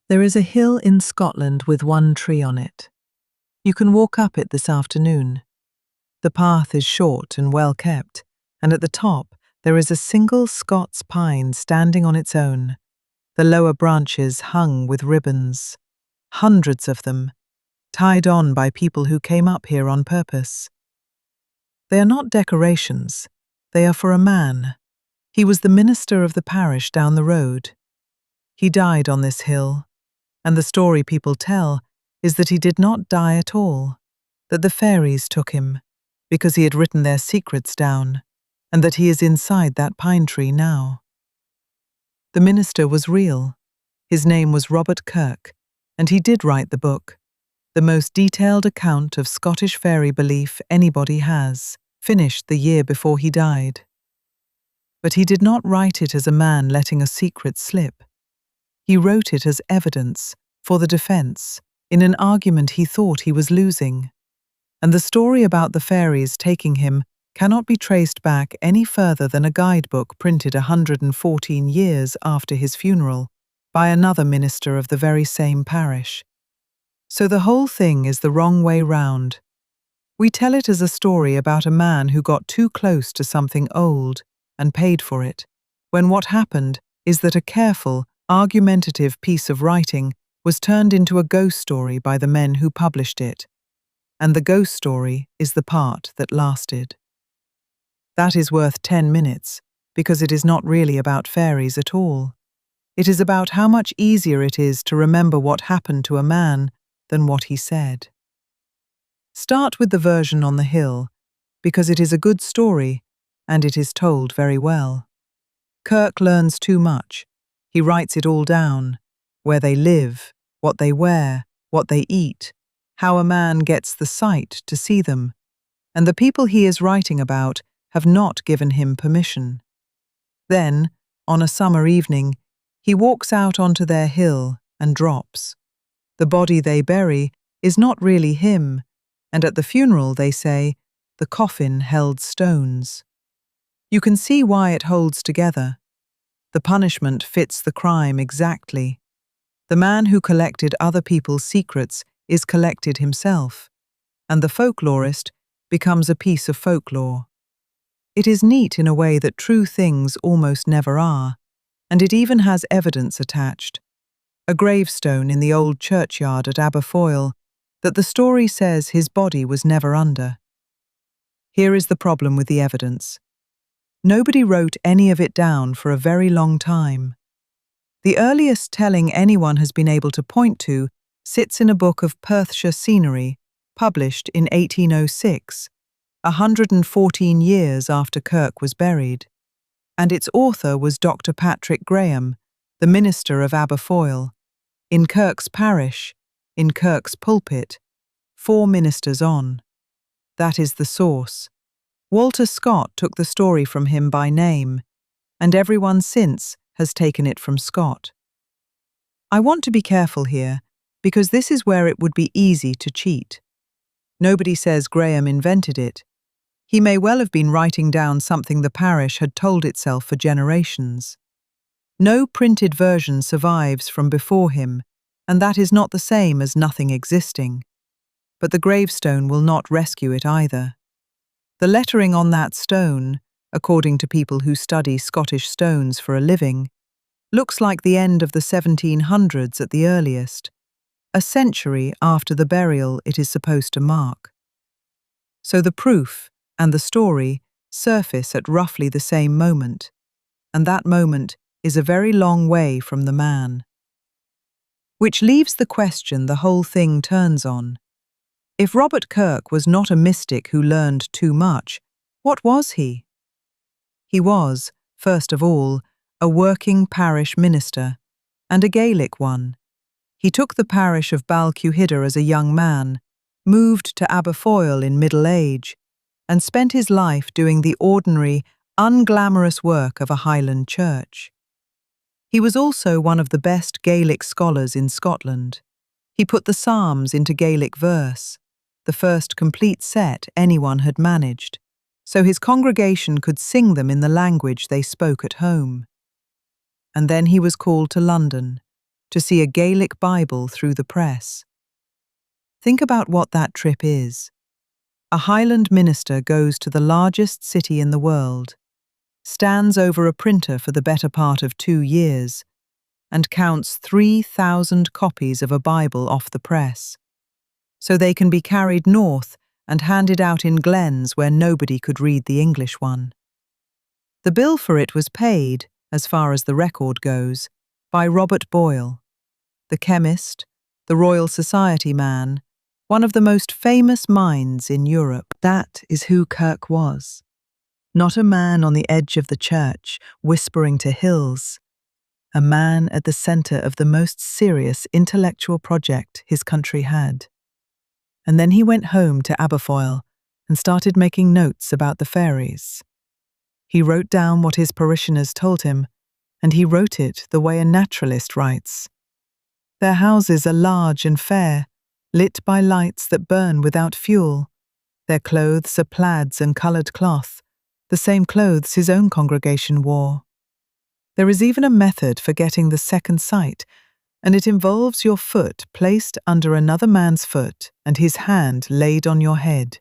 There is a hill in Scotland with one tree on it. You can walk up it this afternoon. The path is short and well kept, and at the top there is a single Scots pine standing on its own, the lower branches hung with ribbons, hundreds of them, tied on by people who came up here on purpose. They are not decorations, they are for a man. He was the minister of the parish down the road. He died on this hill, and the story people tell is that he did not die at all, that the fairies took him, because he had written their secrets down, and that he is inside that pine tree now. The minister was real. His name was Robert Kirk, and he did write the book, the most detailed account of Scottish fairy belief anybody has, finished the year before he died. But he did not write it as a man letting a secret slip. He wrote it as evidence for the defense in an argument he thought he was losing. And the story about the fairies taking him cannot be traced back any further than a guidebook printed 114 years after his funeral by another minister of the very same parish. So the whole thing is the wrong way round. We tell it as a story about a man who got too close to something old and paid for it, when what happened is that a careful, argumentative piece of writing was turned into a ghost story by the men who published it, and the ghost story is the part that lasted. That is worth 10 minutes, because it is not really about fairies at all. It is about how much easier it is to remember what happened to a man than what he said. Start with the version on the hill, because it is a good story, and it is told very well. Kirk learns too much. He writes it all down, where they live, what they wear, what they eat, how a man gets the sight to see them, and the people he is writing about have not given him permission. Then, on a summer evening, he walks out onto their hill and drops. The body they bury is not really him, and at the funeral they say, the coffin held stones. You can see why it holds together. The punishment fits the crime exactly. The man who collected other people's secrets is collected himself, and the folklorist becomes a piece of folklore. It is neat in a way that true things almost never are, and it even has evidence attached. A gravestone in the old churchyard at Aberfoyle that the story says his body was never under. Here is the problem with the evidence. Nobody wrote any of it down for a very long time. The earliest telling anyone has been able to point to sits in a book of Perthshire scenery, published in 1806, 114 years after Kirk was buried, and its author was Dr. Patrick Graham, the minister of Aberfoyle. In Kirk's parish, in Kirk's pulpit, 4 ministers on. That is the source. Walter Scott took the story from him by name, and everyone since has taken it from Scott. I want to be careful here, because this is where it would be easy to cheat. Nobody says Graham invented it. He may well have been writing down something the parish had told itself for generations. No printed version survives from before him, and that is not the same as nothing existing. But the gravestone will not rescue it either. The lettering on that stone, according to people who study Scottish stones for a living, looks like the end of the 1700s at the earliest, a century after the burial it is supposed to mark. So the proof and the story surface at roughly the same moment, and that moment is a very long way from the man. Which leaves the question the whole thing turns on. If Robert Kirk was not a mystic who learned too much, what was he? He was, first of all, a working parish minister, and a Gaelic one. He took the parish of Balquhidder as a young man, moved to Aberfoyle in middle age, and spent his life doing the ordinary, unglamorous work of a Highland church. He was also one of the best Gaelic scholars in Scotland. He put the Psalms into Gaelic verse, the first complete set anyone had managed, so his congregation could sing them in the language they spoke at home. And then he was called to London, to see a Gaelic Bible through the press. Think about what that trip is. A Highland minister goes to the largest city in the world, stands over a printer for the better part of 2 years, and counts 3,000 copies of a Bible off the press, so they can be carried north and handed out in glens where nobody could read the English one. The bill for it was paid, as far as the record goes, by Robert Boyle, the chemist, the Royal Society man, one of the most famous minds in Europe. That is who Kirk was. Not a man on the edge of the church, whispering to hills. A man at the centre of the most serious intellectual project his country had. And then he went home to Aberfoyle and started making notes about the fairies. He wrote down what his parishioners told him, and he wrote it the way a naturalist writes. Their houses are large and fair, lit by lights that burn without fuel. Their clothes are plaids and coloured cloth, the same clothes his own congregation wore. There is even a method for getting the second sight, and it involves your foot placed under another man's foot and his hand laid on your head.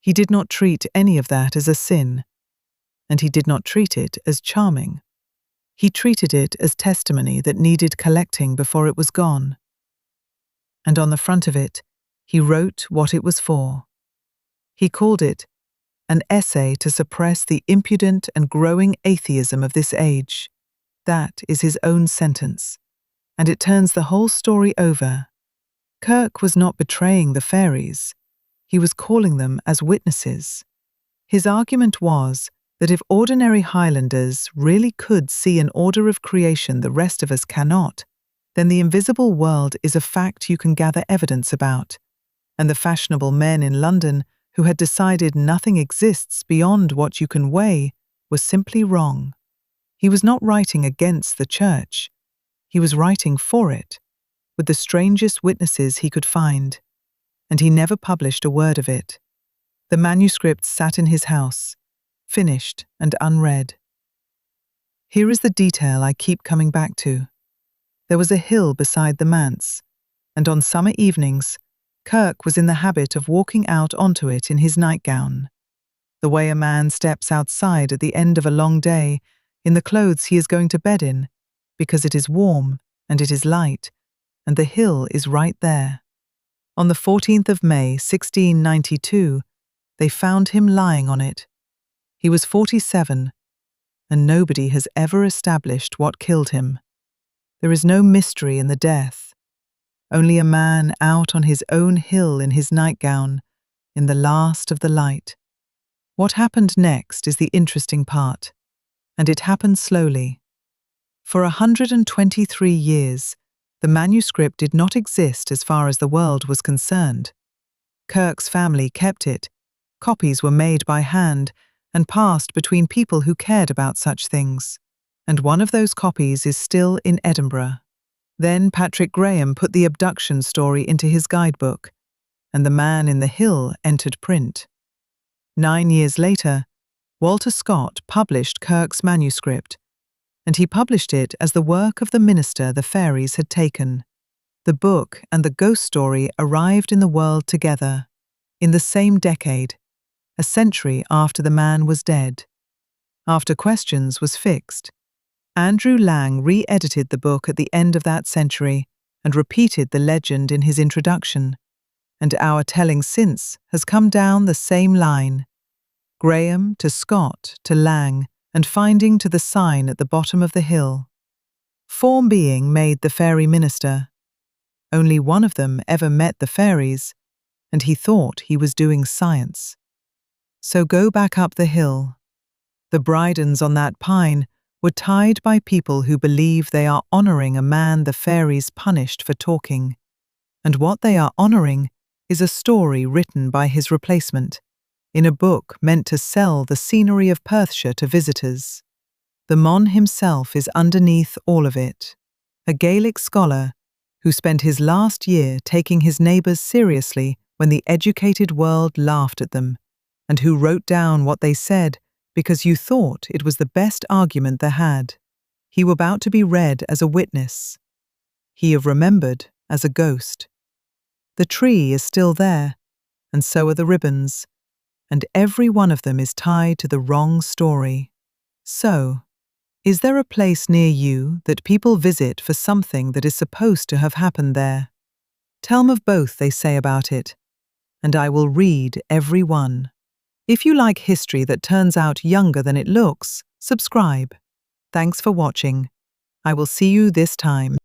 He did not treat any of that as a sin, and he did not treat it as charming. He treated it as testimony that needed collecting before it was gone. And on the front of it, he wrote what it was for. He called it an essay to suppress the impudent and growing atheism of this age. That is his own sentence, and it turns the whole story over. Kirk was not betraying the fairies. He was calling them as witnesses. His argument was that if ordinary Highlanders really could see an order of creation the rest of us cannot, then the invisible world is a fact you can gather evidence about, and the fashionable men in London who had decided nothing exists beyond what you can weigh were simply wrong. He was not writing against the church. He was writing for it, with the strangest witnesses he could find, and he never published a word of it. The manuscript sat in his house, finished and unread. Here is the detail I keep coming back to. There was a hill beside the manse, and on summer evenings, Kirk was in the habit of walking out onto it in his nightgown, the way a man steps outside at the end of a long day in the clothes he is going to bed in, because it is warm and it is light, and the hill is right there. On the 14th of May, 1692, they found him lying on it. He was 47, and nobody has ever established what killed him. There is no mystery in the death, only a man out on his own hill in his nightgown, in the last of the light. What happened next is the interesting part, and it happened slowly. For 123 years, the manuscript did not exist as far as the world was concerned. Kirk's family kept it. Copies were made by hand and passed between people who cared about such things, and one of those copies is still in Edinburgh. Then Patrick Graham put the abduction story into his guidebook, and The Man in the Hill entered print. 9 years later, Walter Scott published Kirk's manuscript, and he published it as the work of the minister the fairies had taken. The book and the ghost story arrived in the world together, in the same decade, a century after the man was dead. After Questions was fixed, Andrew Lang re-edited the book at the end of that century and repeated the legend in his introduction, and our telling since has come down the same line. Graham to Scott to Lang, and finding to the sign at the bottom of the hill. Form being made the fairy minister. Only one of them ever met the fairies, and he thought he was doing science. So go back up the hill. The bridons on that pine were tied by people who believe they are honouring a man the fairies punished for talking, and what they are honouring is a story written by his replacement, in a book meant to sell the scenery of Perthshire to visitors. The Mon himself is underneath all of it, a Gaelic scholar who spent his last year taking his neighbours seriously when the educated world laughed at them, and who wrote down what they said because you thought it was the best argument they had. He was about to be read as a witness. he of remembered as a ghost. The tree is still there, and so are the ribbons, and every one of them is tied to the wrong story. So, is there a place near you that people visit for something that is supposed to have happened there? Tell me of both they say about it, and I will read every one. If you like history that turns out younger than it looks, subscribe. Thanks for watching. I will see you this time.